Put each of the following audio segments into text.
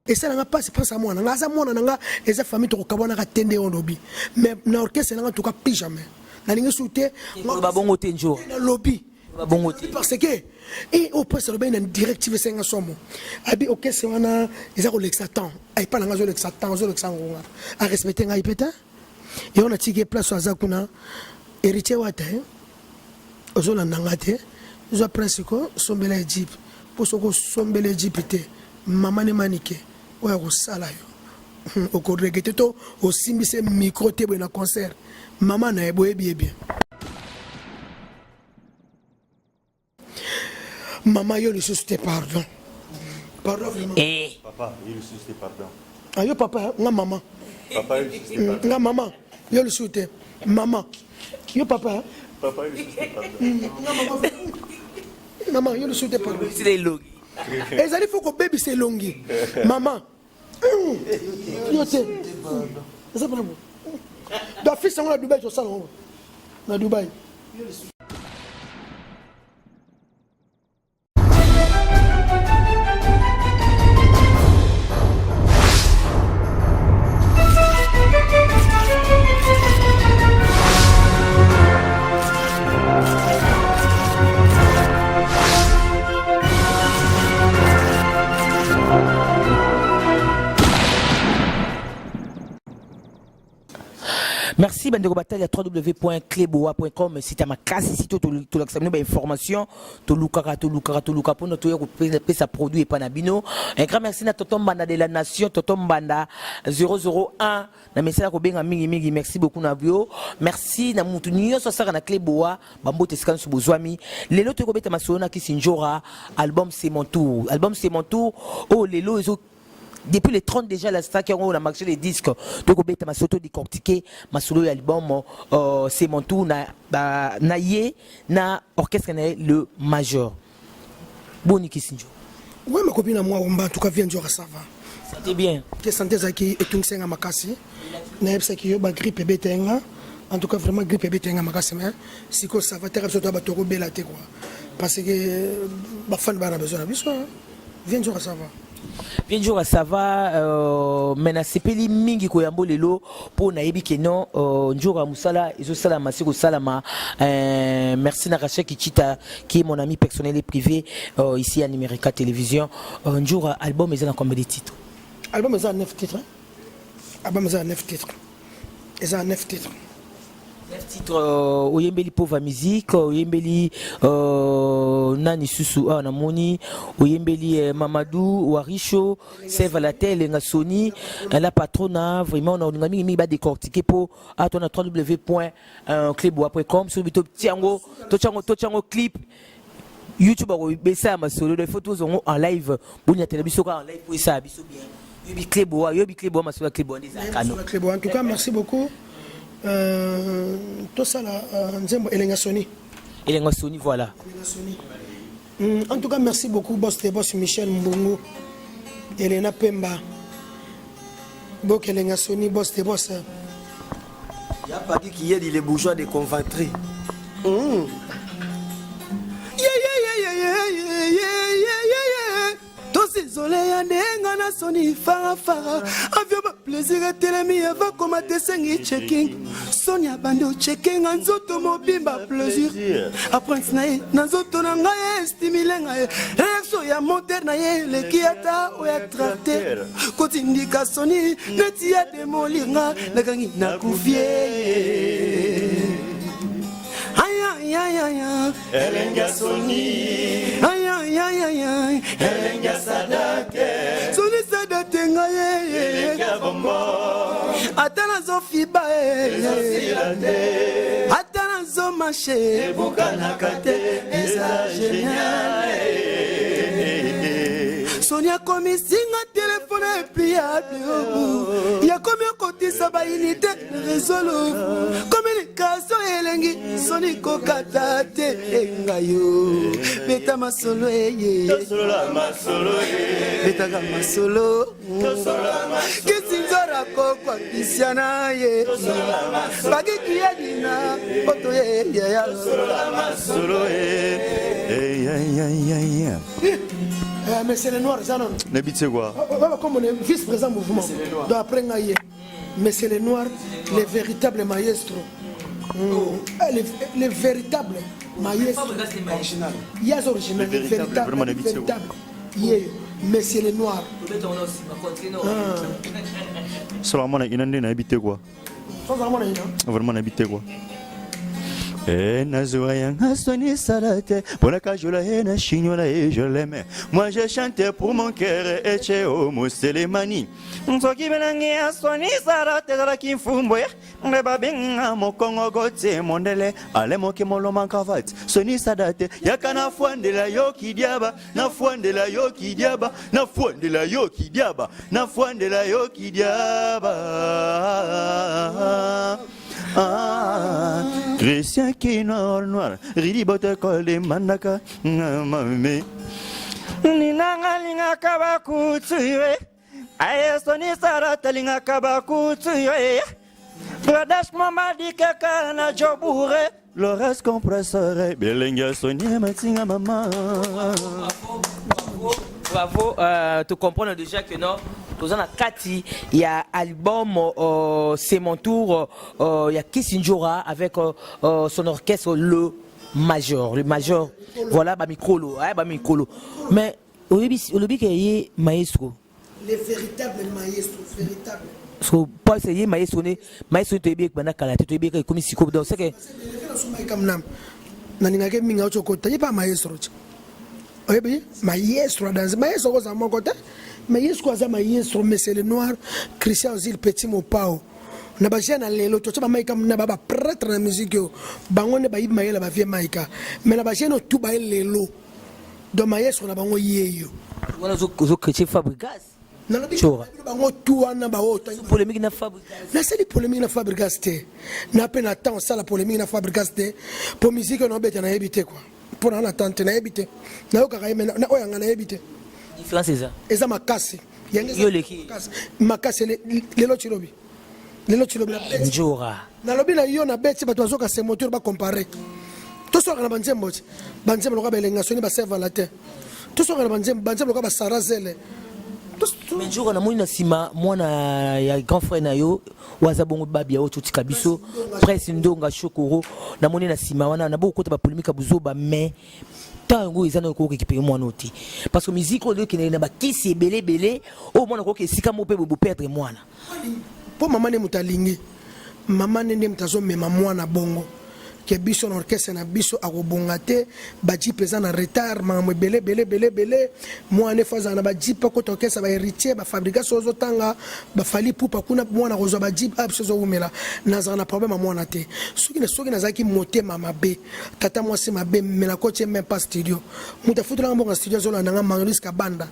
Et ça n'a pas, c'est pas ça moi. N'a ça moi n'a et sa famille to kabona ka tende on lobby. Mais na orchestre n'a tout cas plus jamais. Na linga souté. Ba bongo tenjo. Na lobby. Ba bongo te. Parce que et au presse le une directive 5 somo. Abi orchestre wana ils ont l'exatant. Ay pas na zo l'exatant, zo l'exangonga. A respecter ngai peta. Et on a tiré place à Zakuna. Héritier wate. Ozo na ngate. Zo prince ko sombela Egypte. Pour ce que sombela Egypte. Maman ne manike. Ouais, au salaire. Au cours de l'été, au simbise micro table na concert. Maman n'a pas bien bien. Maman, yo le souhaite pardon. Pardon. Eh. Papa, il le souhaite pardon. Ah yo papa, nga maman. Papa, il le souhaite pardon. Nga maman, yo le souhaite. Maman. Yo papa. Papa, il le souhaite pardon. Nga maman. Maman, yo le souhaite pardon. C'est les logs. Et ça il faut que bébé c'est longi. Maman. Yo te. Ça pas bon. Da fils on a Dubaï to salon. Na Dubaï. Merci Bandego Bataille à www.cleboa.com. Si tu as ma casse ici, tu as l'examen d'information, tu as pour notre sa produit et panabino. Un grand merci à Totom Banda de la Nation, Totom Banda 001. Na message ko benga mingi merci beaucoup na bio. Merci na mutu nyonso saka na Cleboa, bambo teskan su bozwami. Lelo to ko beta masona ki sinjora album c'est mon tour. Album c'est mon tour. Oh lelo ezo depuis les 30 déjà la star qui ont la marché les disques donc obeta ma soto décortiqué ma solo album c'est mon tour na yé na orchestre le majeur boni kisinjo ouais ma copine à moi en tout cas vient du ça va c'était bien que santé zaki et tout senga makasi na yebsa ki yo ba grippe betenga en tout cas vraiment grippe betenga makasi mais si ko ça va terre surtout ba toko bela te quoi parce que ba fan ba na besoin na biso vient du ça va. Bien sûr, ça va. Maintenant, c'est pas les mingi qui ont lelo pour naïbi que non. Njora Moussala, ils ont salama, c'est salama. Merci Naracha Kichita, qui est mon ami personnel et privé ici à Numérica Télévision. Njora, album, ils ont combien de titres? Album, ils ont 9 titres. Album, ils ont 9 titres. Ils ont 9 titres. 9 titres, Oyembeli Pauvre Musique, Oyembeli Nani Susu Anamoni, Oyembeli Mamadou, Warisho, Sève à la telle, Sony, la patrona, vraiment, on a mis décortiquer pour à ton www.cleboa.com sur YouTube, Tiango, clip. YouTube, Bessa, ma solo, les photos en live, Bounia Télévision en live pour ça, bien. Yobi Cleboa, ma solo Cleboa, en tout cas, merci beaucoup. Tout ça là, Elenga Sony, voilà. En tout cas, merci beaucoup, boss Michel Mbongo, Elena Pemba, Bok Elenga Sony, boss. Il n'y a pas dit qu'il y a des bourgeois de convatries. Désolé, Yanenga na Sony Fara. Avio ba plaisir à telemi avant comme dessengi checking. Sonia bando checking anzoto mobimba plaisir. Après snae nanzoto na ngai stimule ngai. Réaction ya monter na ye le kiata o ya traiter. Kotindika Sony neti ya demolinga na gangi na kufie. Elenga Sony. Elenga Sadake. Sony Sadake ngaye. Elenga Bombo. Atana zo fiba Atana zo marché. Ebukana kate. Eza génial. Sonia komi singa téléphone pliable. Ya komi côté sa ba unité résolu. Communication elengi Sony kokata te ngayo. Beta masolo solo la masolo beta ga masolo kisinzora kokwa kisiana ye bagi kiyadina oto ye ya solo la masolo Mais c'est les noirs, ça non. N'habitez quoi? Comme on est vice-président mouvement. Donc après, mais c'est les noirs, les véritables maestros. Les véritables maestros. Il y a des originaux, les véritables. Mais c'est les noirs. Seulement, il y a n'habitez quoi? Vraiment n'habitez quoi? Moi j'ai chanté pour mon cœur et chez Homo Selemani. Nsoki belangi aswani sarate la kimfumbo ne babinga mokongo gote mondele ale moke moloma kavat soni sadate yakana fuande la yoki diaba na fuande la yoki diaba na fuande la yoki diaba na fuande la yoki diaba. Christian qui noir, ridi bote col de manaka, mamé. Ninanga linga kabakutsuye, ayesoni sarata linga kabakutsuye. Radash mama di kaka na jobure, le reste compresseur, belenga sonia matinga mama. Bravo, tu comprends déjà que non. Dans la Kati, il y a album C'est mon tour, il y a Kissinjora avec son orchestre le major, voilà ba micro, mais au début qu'il y a maestro, les véritables maestros, véritables. Parce que pas essayer maestro tu es bien que kala tu es bien comme si comme donc c'est que naningake minga ochokota pas maestro. Oui, maestro dans maestro aux mon côté. Mais il y a maestro, mais c'est le noir, Christian Zil Petit Mopao. Na ba jena lelo to ba maika na ba prêtre na musique yo bango ba yib mayela ba vie maika mais na ba jena tout ba lelo do maestro na bango yeyo wana zo chrétien Fabregas na lobi bango tout wana ba o polémique na Fabregas na c'est polémique na Fabregas te na pe na temps ça la polémique na Fabregas te pour musique no beta na ebité quoi pour na attente na ebité na yo kaka na oyanga na ebité différence c'est ça eza makasi yo leki makasi lelo chilobi Njora na lobi na yo na beti bato azoka se moteur ba comparer to so kana banzembo loka belenga soni ba serve la terre to so kana banzembo loka ba sarazele Njora na moni na sima mwana ya grand frère na yo waza bongo babia o tutika biso presse ndonga shokoro na moni na sima wana na boko ba polémique buzoba mais tango ezana ko récupérer moi noti parce que musique o qui na ba kisi belé au mwana ko ke sika mo pe bo perdre mwana po mama ne mutalingi mama ne mtazo mema mwana bongo ke biso na orchestre na biso akobonga te baji pesa na retard mamwe belé mwana faza na baji pa ko orchestre ba héritier ba fabrication zo tanga ba fali pupa kuna mwana ko zo baji abso zo umela na za na problème mwana te soki na zaki motema mabe tata mwasi mabe mela ko tie même pas studio muta futura ngo studio zo na nga Maurice Kabanda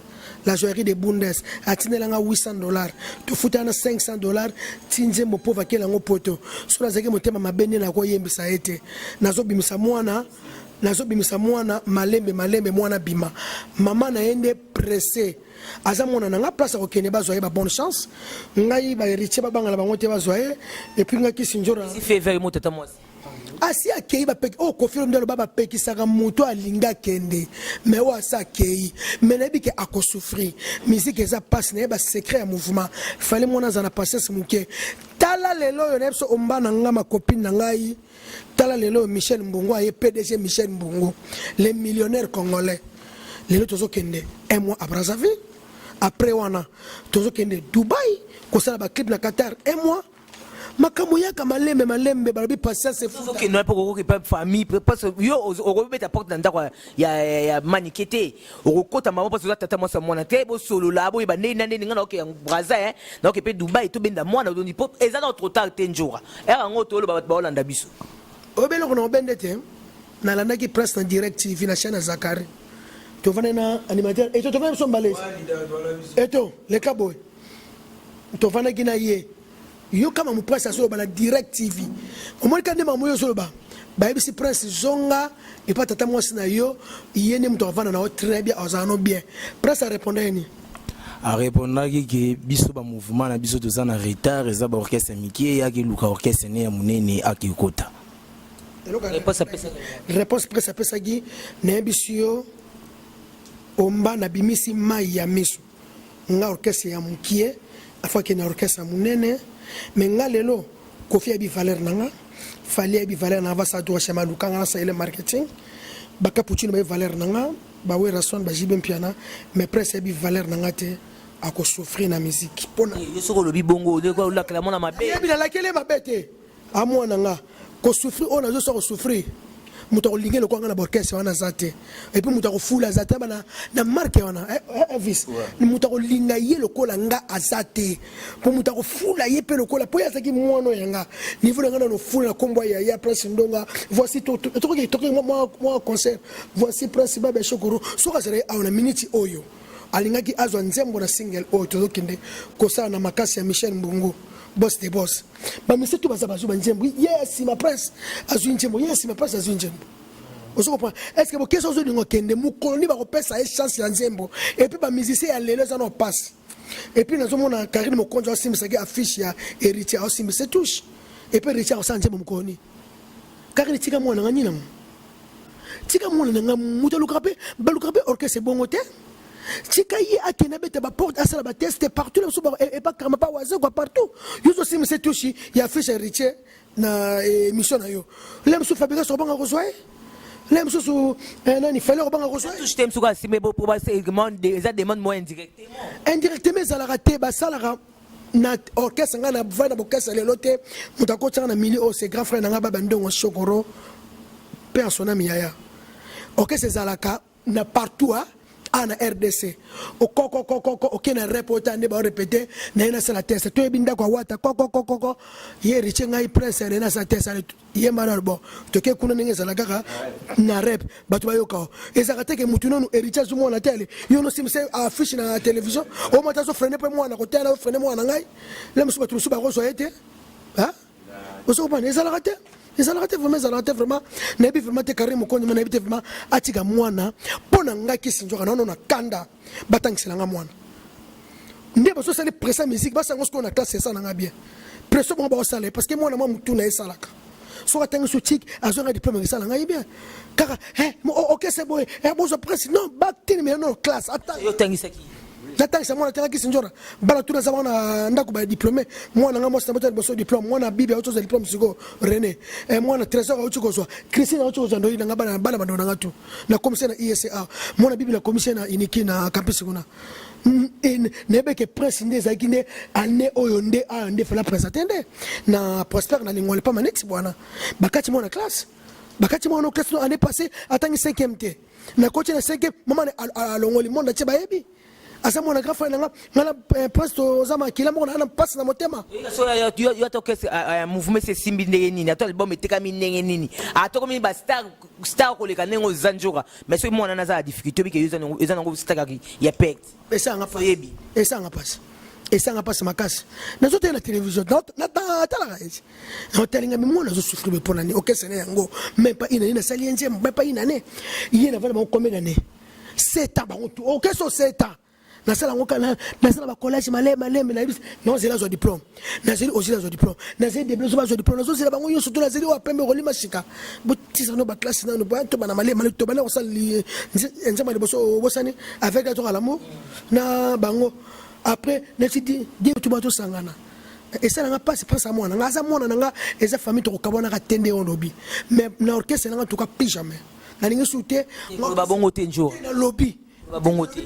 la joaillerie de Bundes atinelanga $800 to futana $500 tinje mo pauvre kela ngo poto so na zaki motema mabe ne na ko yembisa ete nazobimisa mwana malembe mwana bima mama na yende pressé aza mwana nanga place okene bazwa ba bonne chance ngai ba héritier babanga bango te bazwa et puis ngaki sinjora si fait vraiment tata moi asi akei ba peki o kofiro ndelo baba peki saka muto alinga kende mais o asa kei mais na bike akosouffrir musique eza passe na ba secret ya mouvement fallait mwana za na patience muke tala lelo yo nepso ombana nga ma copine na ngai tala lelo Michel Mbongo aye PDG Michel Mbongo les millionnaires congolais lelo tozo kende un mois à Brazzaville après wana tozo kende Dubaï ko sala ba clip na Qatar un mois makambo yaka malembe balobi patience fou que non pour que famille parce que yo o beta porte na ndako ya manikete o kota mama parce que tata moi sa mwana te bo solo la bo ba nene nga na ke Brazza donc pe Dubaï to benda mwana do ni pop eza na trop tard te njora era ngo to lo ba Holanda biso obelo kono bendete na landa ki presse na direct TV na chaîne Zakari to vana na animateur et to vana so mbale et to le kaboy to vana gina ye yo kama mu presse so ba na direct TV o mo kande mamu yo so ba si presse zonga et pas tata moi na yo yene mto vana na très bien ozano bien presse répondait ni a répondaki ke biso ba mouvement na biso toza na retard eza ba orchestre mikie ya ke luka orchestre ne ya munene akikota réponse presse apesaki nayebisi yo omba nabimisi mai ya miso nga orchestre ya mokie afaki na orchestre ya monene me nga lelo kofi ya bivaleur na nga fali ya bivaleur na nga basadura chema lukanga na saele marketing bakapucino ba valeur na nga bawera son bajibe mpiana mais presse ya bivaleur na nga te akosouffrir na musique mpona yo soko olobi bongo olakela mwana mabe yebi nalakeli mabe te amwana nga kosouffrir oyo nazosa kosouffrir moto akolingi lokwanga na baorchestre wana aza te epuis moto akofula aza te bana na marke wana vis moto akolinga ye lokola nga aza te mpo moto akofula ye mpe lokola mpo ye azalaki mwana oyo yanga niveau na nga na nofula na nkombo ya ya prince ndonga voici tokoki mwa concert voici prince babe shokoro soki azalaki awa na miniti oyo alingaki azwa nzembo na single oyo tozokende kosala na makasi ya Michel Mbungu boss de boss bamisi tu baza bazwa nzembo yes ma prince azwi nzembo yes ma prince azwi nzembo ozo comprendre est-ce que bokeso ozo dingo kende mukoloni bakopesa ye chance ya nzembo et puis bamusicien ya lelo za no passe et puis nazomona Karine Mokonzo asimbisaki affiche ya héritier asimbise touche et puis héritier osala nzembo mukoloni Karine tika mwana nga nyina tika mwana nga muto lukape balukape orchestre bongo te tika ye akena bete ba porte asala ba test partout là et pas kama pas wazo quoi partout yuzo sim c'est touchi ya fiche héritier na émission na yo lem sou fabrication banga rejoindre lem sou nani fallait banga rejoindre touche tem suka simé pour passer demande des demande moins indirectement ça la raté ba ça na orchestre nga na vana bokesa lelo te mutako tsana na milieu c'est grand frère nga baba ndongo Shokoro persona miyaya orchestre zalaka na partout na RDC ok na reporter ne ba répéter na ina sala test to ebinda kwa wata ye riche ngai presse na sa test ye mara bo to ke kuna ninge sala kaka na rep batu ba yoka ezaka te ke mutu nonu héritier zumo na tele yo no simse affiche na télévision o mata so freiner pe mwana ko tela freiner mwana ngai le musu batu suba ko so yete ha oso ba ne sala te ils ont raté vraiment nabi vraiment te Karine Mokonzo nabi te vraiment atika mwana pona ngaki sinjoka na na kanda batangisela nga mwana ndeba so sali pressa musique basa ngosko na classe ça na bien presso bon ba sala parce que mwana mo mutu na esalaka so atangi so chic azonga diplôme ngisala nga bien kaka OK c'est bon bozo presse non baktini mais non classe attends yo tangisaki natangisa mwana tengaki sinjora bala tuna za mwana ndako ba diplômé mwana nga mosa mota boso diplôme mwana bibi auto za diplôme siko René mwana trésor auto kozwa Christine auto kozwa ndo nga bana bando nga tu na commissaire na ISA mwana bibi na commissaire na iniki na campus kuna nebeke prince ndeza kine ane oyo nde a nde fala prince atende na Prosper na lingole pa manex bwana bakati mwana classe bakati mwana classe no année passée atangi 5e te na coach na 5e mama alongoli monde tche bayebi asa mwana grafa na ngala posto zama kila mwana ana passe na motema so yo to que mouvement c'est simbi ndenge nini ato album etekami ndenge nini ato komi ba star ko le kanengo zanjoka mais so mwana na za difficulté bike yuzana ngo star ki ya pect esa nga yebi esa nga passe makasi nazo te na télévision na tala gaisi na telinga mimona zo souffrir pour nani OK c'est yango même pas ina sali enje même pas ina ne yena vala ba combien d'années 7 ans ba OK so 7 ans na sala ngoka na sala ba collège malema na bis non c'est là zo diplôme na zeli aussi là zo diplôme na zeli de besoin zo diplôme na zo c'est bango yo surtout na zeli wa pembe rolima shika bo tisa no ba classe na no ba to bana malema to bana osali nzema de boso bosani avec la to alamu na bango après na tidi die to bato sangana et ça n'a pas c'est pas ça moi na za mona na eza famille to kabona ka tende on lobby mais na orchestre na to ka plus jamais na ningi souté ba bongo tenjo na lobby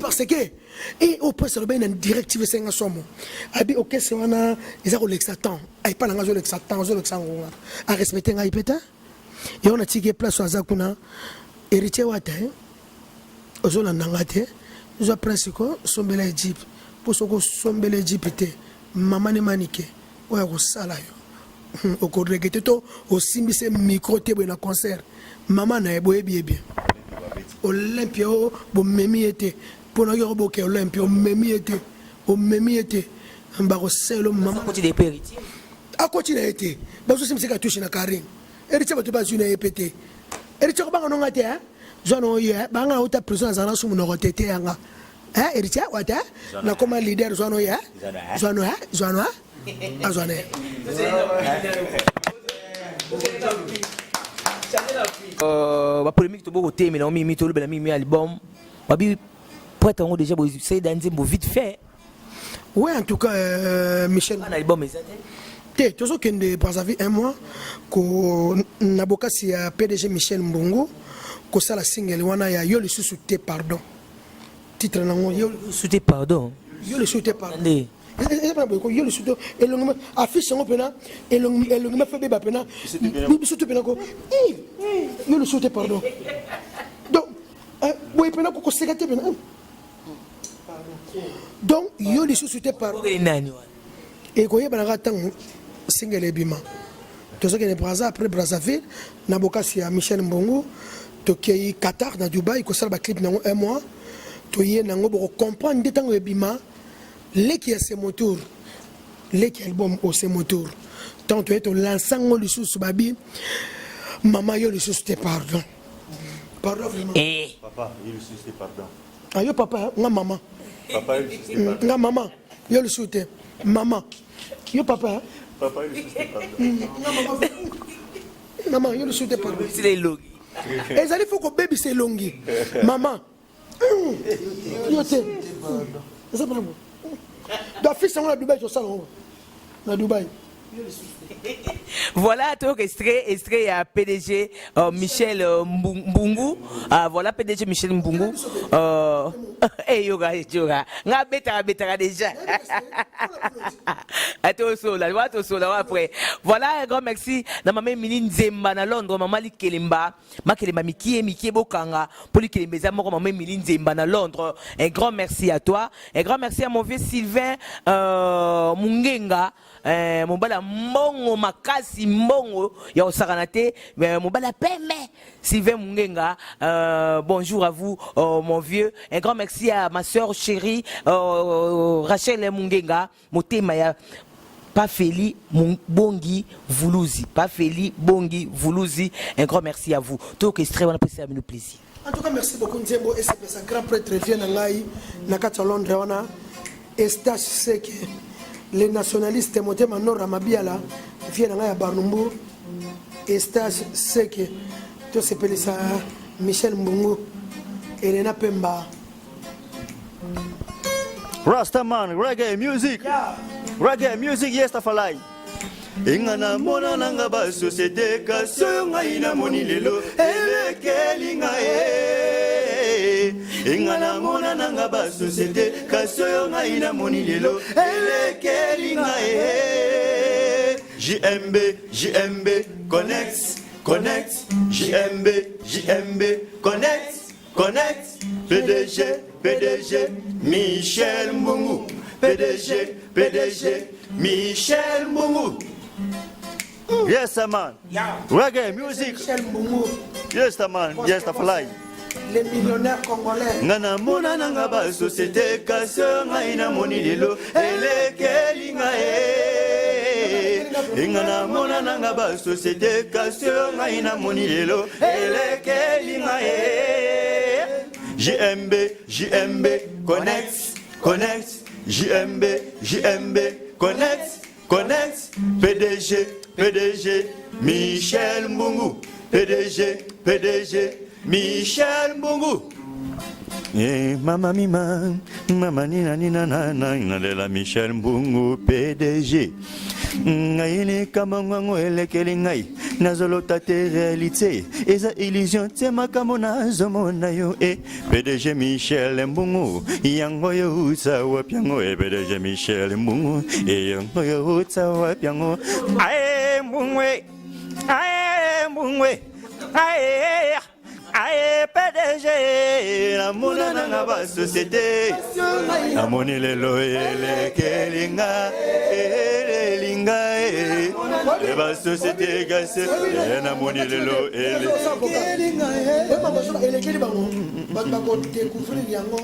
parce que et au presse ben une directive senga somo abi OK c'est wana ils ont l'exatant ay pas nga zo l'exatant zo l'exangonga a respecter nga ipeta et on a tige place za kuna héritier wata ozo na ngate zo presse ko sombela Egypte pour soko sombela Egypte mama ne manike oya ko sala yo o ko regete to o simbise micro te na concert mama na ebo bien Olympia bo memi était pour na yo boke Olympia memi était mbako selo mama côté des héritiers a côté na été bazo simsika touche na Karine héritier bato ba juna epete héritier ko banga no ngate hein zono ye banga uta prison za na sumu no tete yanga héritier wata na comme leader zono ya zono azone La polémique de Bogoté, mais non, Mimi, tout le bel ami, album. Babi, prête en déjà, c'est dans un vite fait. Ouais, en tout cas, Michel. Un album, mais ça. Te, tout ce qui est Brazzaville un mois, qu'on a beaucoup si PDG Michel Mbongo, qu'on ça la single, on a yo le sous-souté pardon. Titre non, yo Souhaitez pardon. Yo le sous-souté pardon. Attendez. Yo le sous-souté, et l'on affiche en pena, et l'on me fait bébé pena. Nous sous-souté pena ko. Yo le sous-souté pardon. Donc, oui pena ko ségaté pena. Donc, yo le sous-souté pardon. Et quand il y a un single ebima, tout ce qui est Brazza après Brazzaville, Naboka si à Michel Mbongo, to qui Qatar dans Dubaï, ko sala ba clip nango un mois, to yé nango pour comprendre des temps ebima, les qui a ses moteurs, les qui album au ses moteurs. Tant tu es to l'ensemble le sous babi, maman yo le sous te pardon. Pardon vraiment. Papa, il le sous pardon. Ah yo papa, nga maman. Papa, il le sous pardon. Nga maman, yo le sous te maman. Yo papa. Papa, il le sous pardon. Maman, yo le sous te pardon. C'est les logs. Et ça il faut que bébé c'est longi. Maman. Yo te. Ça pas bon. Da fils on a Dubaï sur ça là. Dubaï. Voilà, donc extrait à PDG Michel Mbungu. Voilà PDG Michel Mbungu. Eh yoga, nga betara déjà. Attention là, après. Voilà, un grand merci. Na maman Mini Nzemba na Londres, maman li Kelemba, ma Kelemba Mikie Bokanga, pour li Kelemba za moko maman Mini Nzemba na Londres. Un grand merci à toi. Un grand merci à mon vieux Sylvain Mungenga. Mobala mbongo makasi mbongo ya osaranate mobala peme Sylvain Mungenga. Bonjour à vous mon vieux. Un grand merci à ma soeur chérie Rachel Mungenga motema ya Pafeli Bongi Voulouzi. Pafeli Bongi Voulouzi. Un grand merci à vous. Tout orchestré, on a passé avec nous plaisir. En tout cas, merci beaucoup Nzembo et c'est grand prêtre vient ngai na kati Londres wana Estache Seke. Les nationalistes motema nord Amabiala vient ngai à Barnumbu Estache Seke. Tout s'appelle ça Michel Mbungu Elena Pemba. Rastaman, reggae music. Reggae music, yes, Tafalai. Ingana mona nanga ba société kaso ngai na moni lelo elekeli ngai. Ingana mona nanga ba société kaso ngai na moni lelo elekeli ngai. JMB connect JMB connect PDG Michel Mbungu PDG Michel Mbungu. Yes, man. Reggae music. Michel Mbungu. Yes, man. Yes, the fly. Les millionnaires congolais. Ngana mona nanga ba société kaso ngai na moni lelo elekeli ngai. Ngana mona nanga ba société kaso ngai na moni lelo elekeli ngai. JMB connect JMB connect PDG Michel Mbungu PDG Michel Mbungu. Mama nina de la Michel Mbungu PDG. Ngaine kamango elekeli ngai nazolota te réalité eza illusion te makamona zomona yo PDG Michel Mbungu yango yo utsa wapyango PDG Michel Mbungu yango yo utsa wapyango ae mbungwe ae PDG la mona nanga ba société la moni lelo elekeli ngai ba société gase na moni lelo elekeli bango bako découvrir yango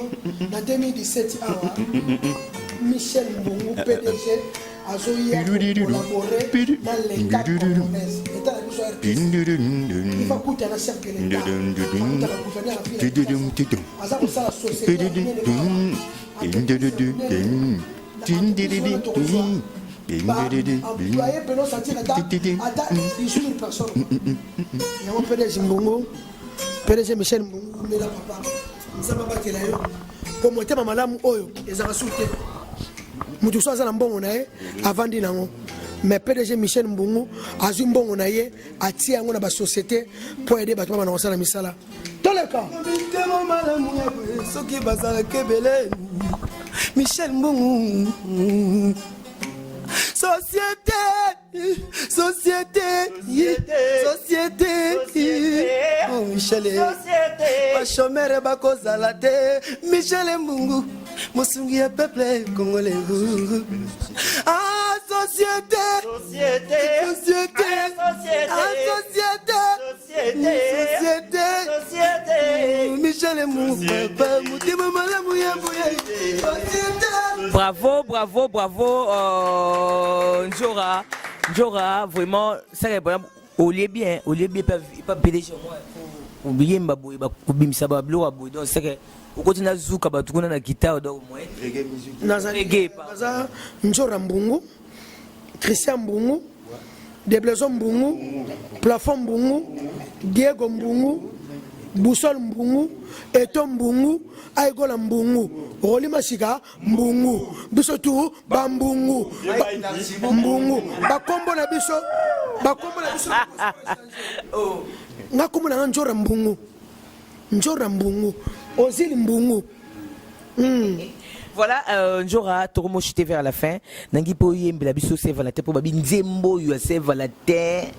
na 2017 awa Michel Mbungu PDG azoya collaborer dans les quatre congolaises il va coûter la chef de l'État aza kosala société employé peno sentir ata 18 000 personnes. Yango PDG Mbongo, PDG Michel Mbongo, mela papa. Nzamba bakela yo. Po motema malamu oyo ezaka soute. Mutu so aza na mbongo na ye avandi nango. Mais PDG Michel Mbongo azwi mbongo na ye atia yango na ba société pour aider bato bana kosala misala. Toleka. Mitema malamu ya soki bazala kebele. Michel Mbongo. Société, oh Michel, pas chômeur ba kozala te. Michel Mbongo, mosungi ya peuple congolais. Ah société, Michel Mbongo, papa mutima malamu ya boye. Bravo, Njora, vraiment, ça est vraiment, au lieu bien, pas PDG, oublier Mbaboui, Koubim Sabablo, Abou, donc c'est que, au côté de Zouka, Batouna, la guitare, donc, reggae, Njora Mbongo, Christian Mbongo, Deblaison Mbongo, Plafond Mbongo, Diego Mbongo, Boussole Mbongo, Eto Mbongo, Aigola Mbongo, Roli Masika Mbongo, biso tu Bambongo, Mbongo, Bakombo na biso, nga kombo na Njora Mbongo, Ozili Mbongo. Voilà, Njora, Toromo chuté vers la fin. Nangi po yembe la biso c'est valaté pour babi nzembo yo c'est valaté.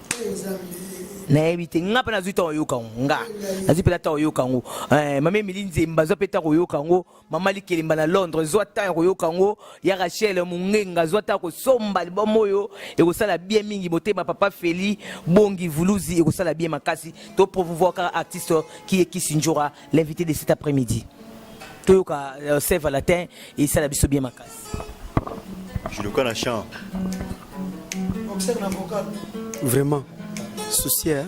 Na ebite ngapa na zuta oyoka nga azipela ta oyoka ngo mama milinze mbazo peta oyoka ngo mama likelimba na Londres zwata oyoka ngo ya Rachel mungenga zwata ko somba libomoyo ekosala bien mingi motema papa Feli bongi vuluzi ekosala bien makasi to promouvoir car artiste qui est Njora l'invité de cet après-midi toyoka c'est Valatin et ça la biso bien makasi je le connais chant Vraiment souci hein?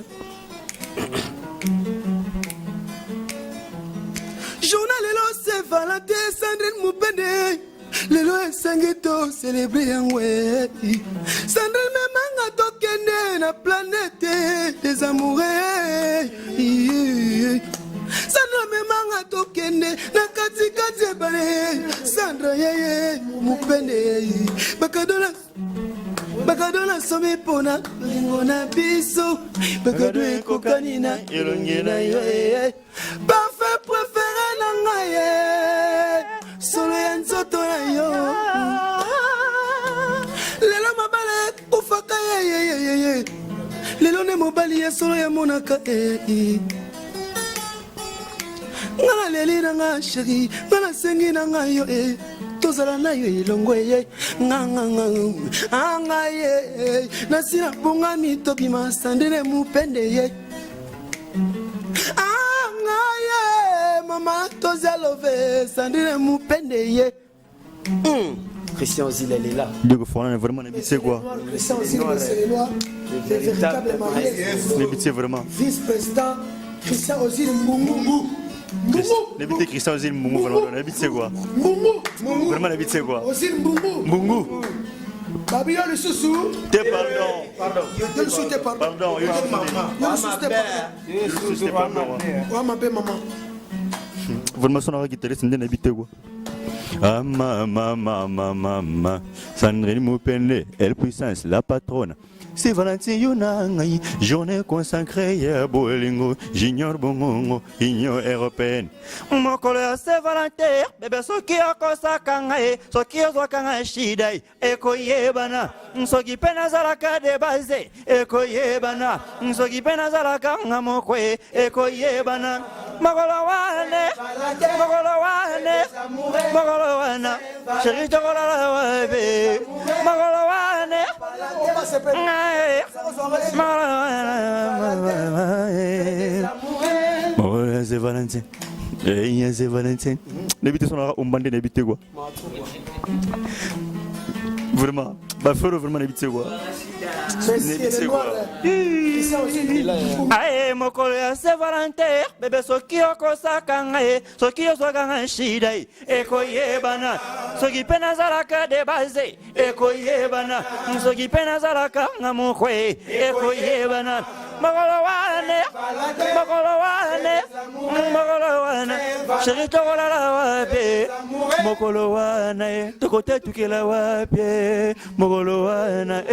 Journal lelo c'est Valentin Sandrine Moupende lelo esengeto célébrer yanwe Sandrine memanga tokende na planète des amoureux Sandra memanga tokende na katikati ebale Sandra yeye Moupende Bakadona somi pona ngona biso bakado ekokani na elongi na yo parfait préféré na ngai solo ya nzoto na yo lelo mabale ufaka ye lelo ne mobali ya solo ya monaka ngana leli na nga chéri ngana sengi na nga yo tozala na yo ilongo ye nga ye nasina bonga mitobima Sandrine Moupende ye nga ye mama tozalove Sandrine Moupende ye Christian Zil elle est là. Diego Forlan est vraiment c'est quoi Christian Zil c'est lois le véritable marié c'est vraiment vice-président Christian Ozil Mbongo L'habité Christian Ozil Mbongo vraiment l'habité c'est quoi vraiment l'habité c'est quoi Ozil Mbongo Babio le sousou te pardon le sousou te pardon maman vraiment son guitariste n'est l'habité quoi ah mama Sandrine Moupende elle puissance la patronne c'est Valentin Yonangai, journée consacrée à Bolingo, j'ignore Bongo, union européenne. Mon collègue c'est Valentin, bébé soki akosa kangae, soki ozwakanga shidai, eko yebana, soki pena zalaka de base, eko yebana, soki pena zalaka ngamokwe, eko yebana. Magolo wane, chéri chokola wabe, magolo wane. C'est Valentin. C'est Valentin. N'habitez son umbande n'habitez quoi. Vraiment. Bah, frère, vraiment, n'habitez quoi. Aye, mokolo ya Saint-Valentin, bébé soki okosaka ngai, soki ozwaka ngai shida ekoyebana, soki pe nazalaka de base ekoyebana, soki pe nazalaka nga mokwe ekoyebana. Mokolo wane, chéri tokolala wapi, mokolo wane, tokote tukela wapi, mokolo wane,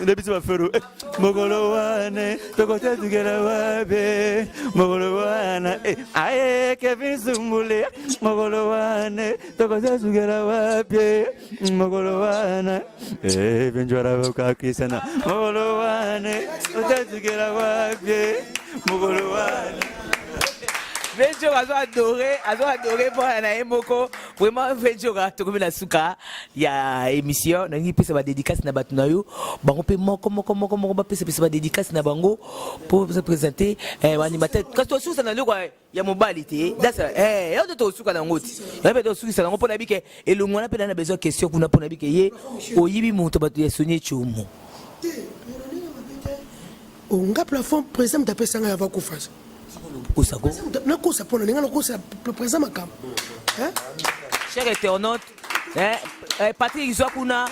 depuis ma frère, mokolo wane, tokote tukela wapi, mokolo wane, aye Kevin Zumbule, mokolo wane, tokote tukela wapi, mokolo wane, benjora boka kisana, mokolo wane, tukela wapi, mokolo wane. Venjo adoré pour la moko vraiment Venjo to comme la suka ya émission na ngi pesa ba dédicace na batu na yo bango pe moko ba pesa ba dédicace na bango pour se présenter animateur quand to suka na loko ya mobilité dasa yo to suka na ngoti ya be to suka na ngo pona bike elongwana pe na besoin question kuna pona bike ye oyibi moto batu ya sonye chumo nga plafond président d'apesa nga yava kufasa Kusako na kusa pona ninga na kusa président makam cher internaute Patrick Zwakuna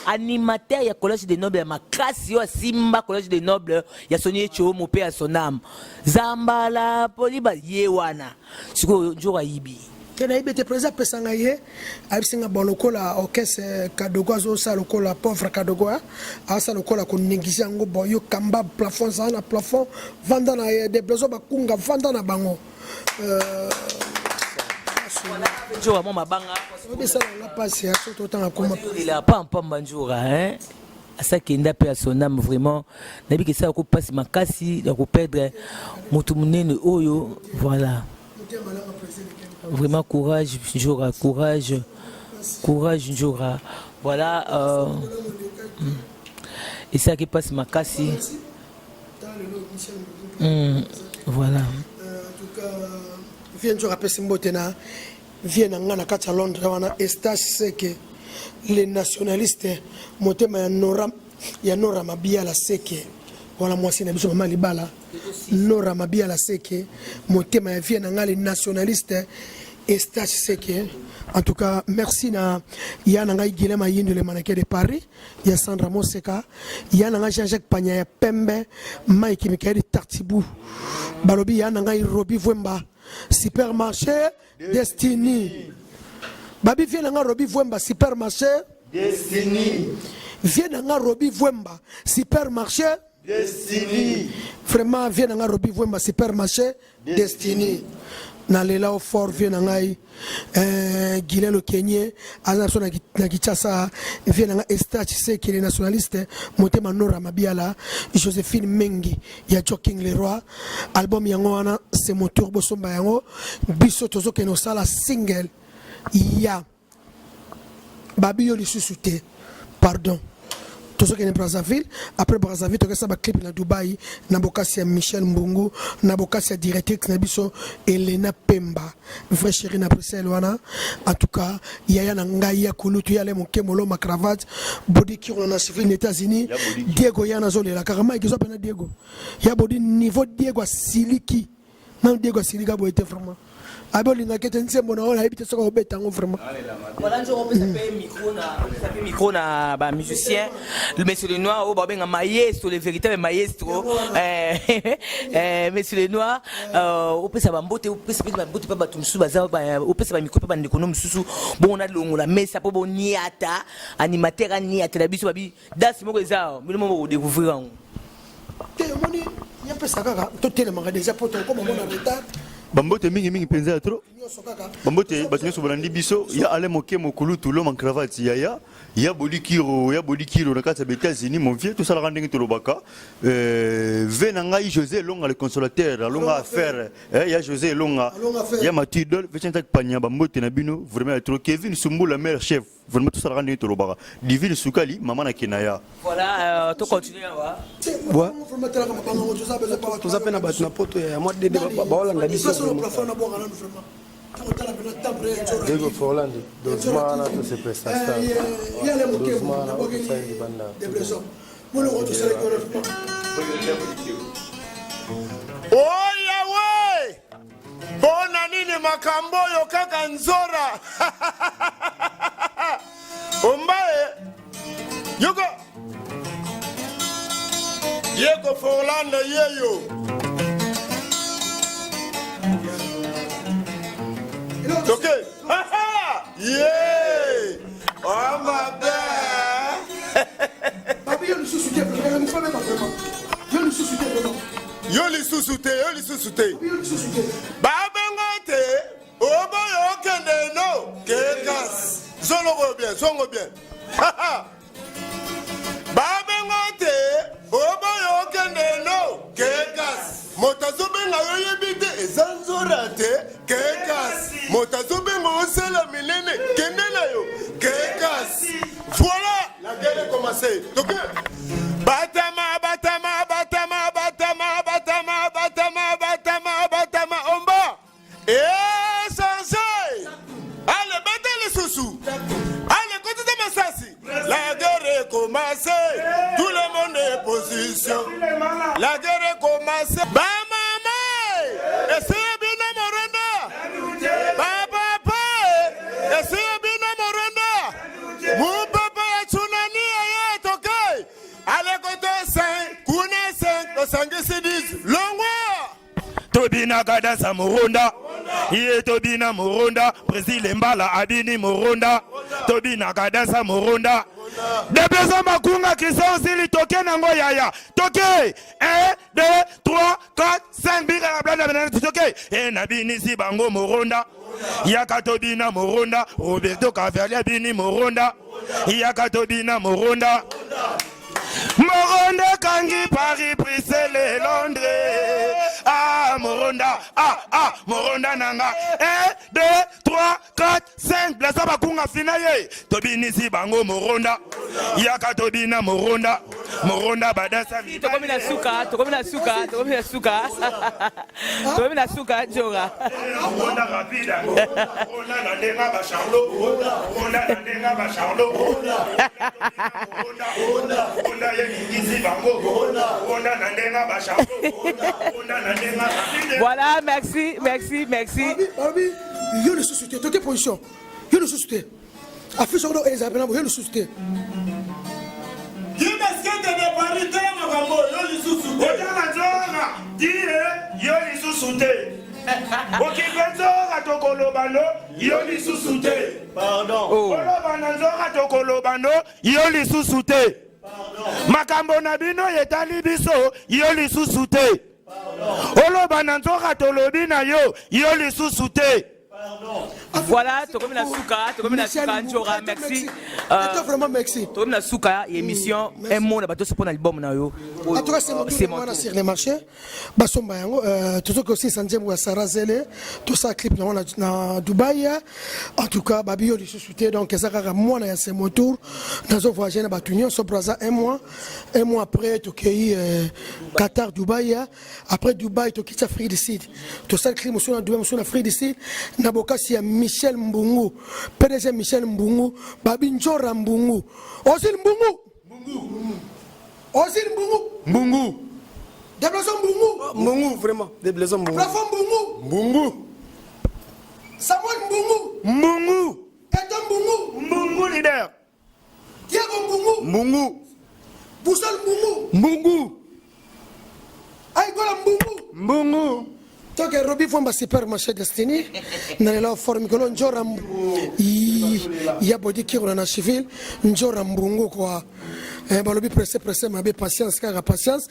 animateur ya collège des nobles ya makasi yo Simba collège des nobles ya sonye chomo pe ya sonam zambala poliba yewana siko njora yibi kena ibete président pesa nga ye abisinga bolokola orchestre kadogo zo sa lokola pauvre kadogo a sa lokola ko négliger ngo boyo kamba plafond za na plafond vanda na des besoins bakunga vanda na bango njora mo mabanga obisa na passe ya tout temps akoma il a pas pamba njora asa kenda pe sonam vraiment nabi que ça ko passe makasi ya ko perdre mutu munene oyo voilà. Vraiment courage, Njora, courage, Njora. Voilà. Et ça qui passe ma casse. Voilà. En tout cas, viens Njora Pesembotena, viens à Kacha Londres, on a stage que les nationalistes, motema ya Nora Mabia la seke. Voilà moi c'est nabiso mama libala Nora Mabia la seke motema ya vie na les nationalistes stage seke. En tout cas merci na ya na ngai Guilema Yindu le mannequin de Paris ya Sandra Moseka ya na Jean-Jacques Panya ya Pembe Mike Mikaeli Tartibou balobi ya na ngai Robi Vwemba supermarché Destiny babi vie na ngai Robi Vwemba supermarché Destiny vie na ngai Robi Vwemba supermarché Destiny. Vraiment, viens dans Robi Vwemba supermarché Destiny. Na lela au fort viens dans Guilin le Kenya, Azanso na Kichasa, viens dans Estat, tu sais qu'il est nationaliste, Motema Nora Mabiala, Joséphine Mengi, ya Joking Leroy, album yango c'est mon turbo somba yango, biso tozo ke no sala single, ya Babi yo li susute, pardon. Tout ce qui est Brazzaville, après Brazzaville, tu as ça clip na Dubaï, Nabokasia Michel Mbungu, Nabokasia directrice Nabiso Elena Pemba, vrai chéri na Bruxelles wana. En tout cas, Yaya Nangaya Kulutu Yale mon kemolo ma cravate, body qui on a suivi les États-Unis, Diego Yana Zole la carama qui s'appelle Diego. Ya body niveau Diego Siliki, même Diego Silika bo était vraiment. Abolinga ketense mona ona habite soko betango vraiment. Voilà njoro pe ça fait micro na ba musicien le monsieur le noir au babenga maestro le véritable maestro monsieur le noir au pesa ba mbote au pesa ba mbote pa batu musu baza au pesa ba micro pa bande kono mususu bon na longola mesa po bon niata animateur niata la biso babi das moko ezao mino mo découvrir en te moni ya pesa kaka to tele manga déjà poto comme on a retard Bambote mingi penza trop. Bambote batinyo so bolandi biso ya ale moke mokulu tout l'homme en cravate ya body kiro na kata États-Unis mon vieux tout ça la rendingi to lobaka venanga José Longa le consolateur longa affaire ya José Longa ya matidol vechenta panya bambote na bino vraiment trop Kevin Sumbu la mère chef vraiment tout ça la rendingi to lobaka Divine Sukali maman na Kenaya. Voilà to continuer wa ouais toza pe na bato na poto ya mwa dede baolanda biso sur le plafond na bonga vraiment Diego Forland, doucement, là, tous ces prestations. Doucement, là, tout ça, il banda. Oh Yahweh! Bona nini makambo yo kaka nzora. Ombae. Yuko. Diego Forland yeyo. Ok. Yeah. Oh ma belle. Papi, yo le sous-souté, yo le sous-souté vraiment. Yo li susute. Babengote, obo yo kende no, kekas. Zongo bien. Babengote, obo yo kende no, kekas. Motazubenga yo yebite ezanzorate, kekas. Motazubenga osela milene, kende na yo, kekas. Voilà, la guerre est commencée. Donc, Batama, Omba. Et Sansei. Allez, battez les sous-sous. Allez, côté de Massassi. La guerre est commencée. Tout le monde est en position. La guerre est commencée. Bamama. Essayez bien Moranda. Papa. Essayez bien Moranda. Mon papa est tsunami à Tokai. Allez, côté 5. Kune 5. Le 5 se disent. Longwa. Tobina Gadasa Moronda, Ye Tobina Moronda, Brésil Mbala Abini Moronda, Tobina Gadasa Moronda. Déplaçons Makunga qui sont aussi les tokens en Goyaya. Toké 1, 2, 3, 4, 5, Bira la blanda banane toké. Et Nabini Sibango Moronda. Yaka Tobina Moronda, Roberto Cavalier Bini Moronda. Yaka Tobina Moronda. Moronda Kangi Paris Bruxelles Londres. Ah Moronda, Moronda Nanga. 1, 2, 3, 4, 5. Blessa Bakunga Finaye. Tobini Sibango Moronda. Yaka Tobina Moronda. Moronda Badasa. Tokomina suka Jora. Moronda rapide. Moronda Nandenga Bacharlo. Moronda Nandenga Bacharlo. Moronda Voilà, merci. Babi, yo le sous-souté, toute position. Yo le sous-souté. Affiche sur le Ezabena, yo le sous-souté. Makambo na bino yetali biso yo lisusu te. Oloba na nzoka tolobi na yo lisusu te. Voilà, tokomina suka Njora, merci. Vraiment merci. Tokomina suka émission un mot na bato pour l'album na yo. En tout cas, c'est mon tour sur les marchés. Basomba yango tout ce que aussi Sanjem ou Sarah Zele, tout ça clip na Dubaï. En tout cas, babi yo lisusuté donc ça kaka moi na c'est mon tour. Nazo voyager na batunyo so braza un mois après to kei Qatar Dubaï. Après Dubaï to quitte Afrique du Sud. Tout ça clip monsieur na Dubaï monsieur na Afrique du Sud. Nabokasi ya Michel Mbungu, PDG Michel Mbungu, Babi Njora Mbungu, Ozil Mbungu, Déplaçons Mbungu, vraiment, déplaçons Mbungu. Plafond Mbungu, Samuel Mbungu, Eton Mbungu leader, Diego Mbungu, Boussol Mbungu, Aïgola Mbungu. Donc Roby Fomba supermarché Destiny na la forme que Njora ya body qui on a civil Njora Mbungu quoi balobi pressé ma be patience car patience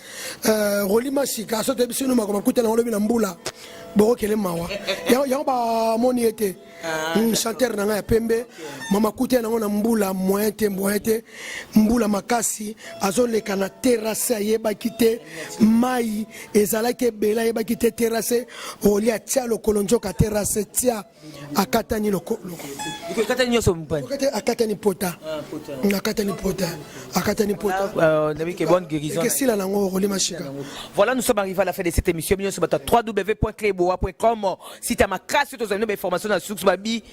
rolima shika so te biso no makoma kutela ngolobi na mbula boko kele mawa ya ba moni ete chanteur na nga ya pembe mama kuta nango na mbula moyen te mbula makasi azoleka na terrasse ayebaki te mai ezalaki ebele ayebaki te terrasse olia tia lokolo nzoka terrasse tia akatani lokolo akatani pota ekesila nango okoli mashika. Voilà, nous sommes arrivés à la fin de cette émission. Nous sommes à www.cleboa.com. Si tu as ma casse, tu as une information dans le souk babi.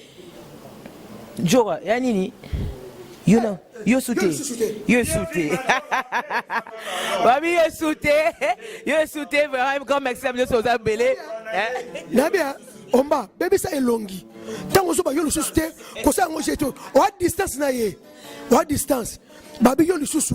Jora, yanini. You know, you soute. Babi, you soute. Vraiment, comme Maxime, nous sommes à Belé. Nabia, Omba, bébé ça est longi. Tant que vous avez soute, que ça a jeté. Ou à distance, naïe. Ou à distance. Babi, you soute.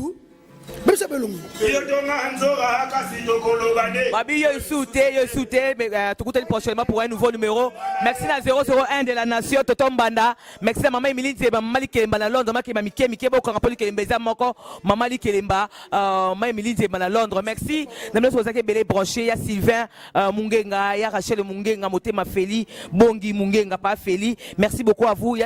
Babi yo soute, mais tout prochainement pour un nouveau numéro. Merci à 001 de la nation Toto Mbanda. Merci à maman Emily Nzeba, maman Likelemba na Londres, maman Mike Bo Karapoli Kelembeza moko, maman Likelemba, maman Emily Nzeba na Londres. Merci. Namna sozake belé branché ya Sylvain Mungenga, ya Rachel Mungenga, Motema Feli, Bongi Mungenga pas Feli. Merci beaucoup à vous.